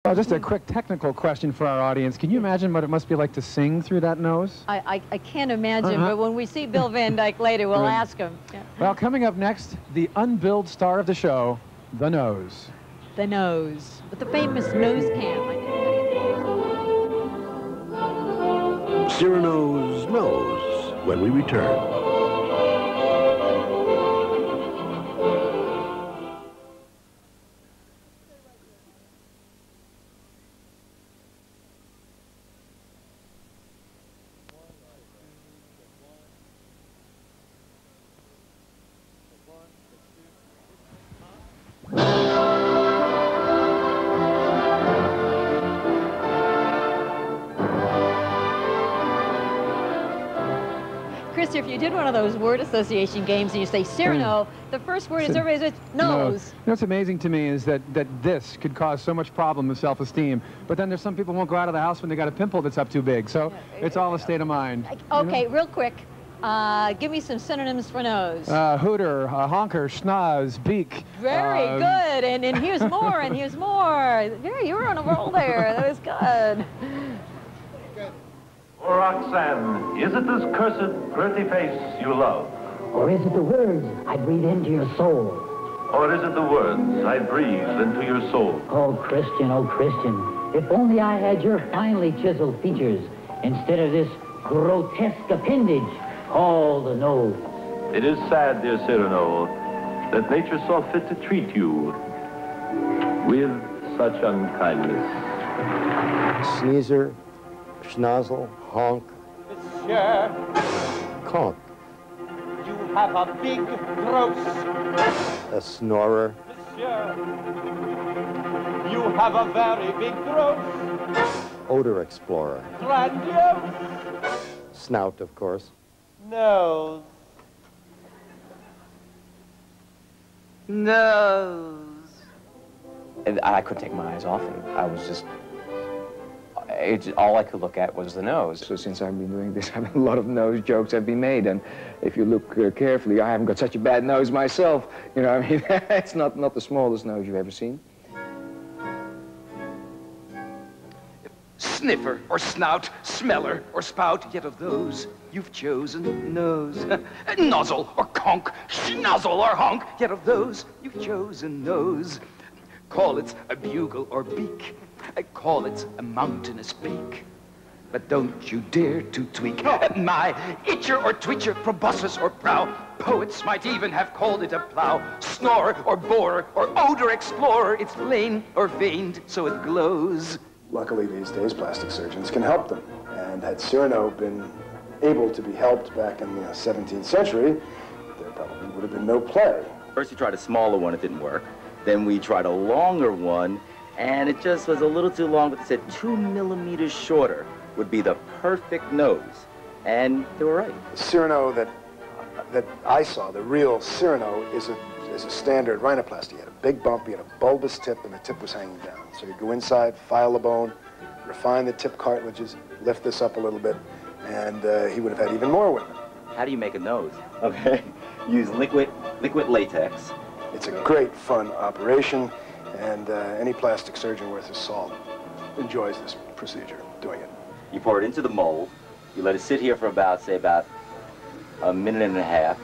Well, just a quick technical question for our audience. Can you imagine what it must be like to sing through that nose? I can't imagine, but when we see Bill Van Dyke later, we'll ask him. Yeah. Well, coming up next, the unbilled star of the show, the nose. The nose. With the famous nose cam. I think. Cyrano's Nose, when we return. Chris, if you did one of those word association games and you say Cyrano, the first word is everybody's nose. You know what's amazing to me is that this could cause so much problem with self-esteem, but then there's some people who won't go out of the house when they got a pimple that's up too big, so it's all a state of mind. Okay, you know? Real quick, give me some synonyms for nose. Hooter, honker, schnoz, beak. Very good, and here's more, and here's more. Yeah, you were on a roll there, that was good. Oh, Roxanne, is it this cursed, pretty face you love? Or is it the words I breathe into your soul? Or is it the words I breathe into your soul? Oh, Christian, if only I had your finely chiseled features instead of this grotesque appendage called a nose. It is sad, dear Cyrano, that nature saw fit to treat you with such unkindness. Sneezer, schnozzle, honk, Monsieur, conk, you have a big gross. a snorer, Monsieur, you have a very big gross. odor explorer, Grandiose. snout, of course. Nose. Nose. And I couldn't take my eyes off him. I was just... all I could look at was the nose. So since I've been doing this, a lot of nose jokes have been made, and if you look carefully, I haven't got such a bad nose myself. You know, I mean, it's not the smallest nose you've ever seen. Sniffer, or snout, smeller, or spout, yet of those you've chosen nose. Nozzle, or conk, schnozzle, or honk, yet of those you've chosen nose. Call it a bugle or beak, I call it a mountainous peak. But don't you dare to tweak my itcher or twitcher, proboscis or brow. Poets might even have called it a plow. Snorer or borer or odor explorer. It's plain or veined so it glows. Luckily these days plastic surgeons can help them. And had Cyrano been able to be helped back in the 17th century, there probably would have been no play. First we tried a smaller one, it didn't work. Then we tried a longer one, and it just was a little too long, but they said 2 millimeters shorter would be the perfect nose. And they were right. The Cyrano that I saw, the real Cyrano, is a standard rhinoplasty. He had a big bump, he had a bulbous tip, and the tip was hanging down. So you'd go inside, file the bone, refine the tip cartilages, lift this up a little bit, and he would have had even more women. How do you make a nose? Okay, use liquid latex. It's a great fun operation, and any plastic surgeon worth his salt enjoys this procedure, doing it. You pour it into the mold, you let it sit here for about, say, about a minute and a half.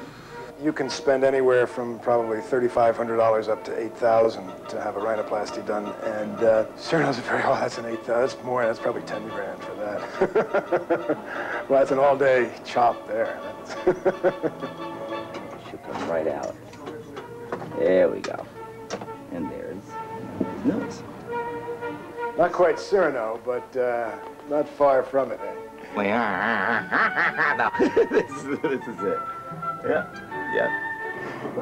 You can spend anywhere from probably $3,500 up to $8,000 to have a rhinoplasty done, and Cyrano's very well. That's an $8,000. That's more. That's probably 10 grand for that. Well, that's an all-day chop there. Should come right out. There we go. And there's his nose. Not quite Cyrano, but not far from it, eh? No, this is it. Yeah. Yeah.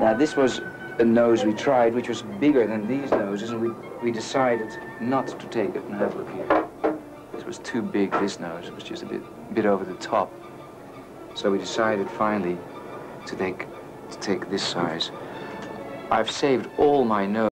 Now, this was a nose we tried, which was bigger than these noses, and we decided not to take it. And have a look here. This was too big, this nose. It was just a bit over the top. So we decided finally to take this size. I've saved all my nose.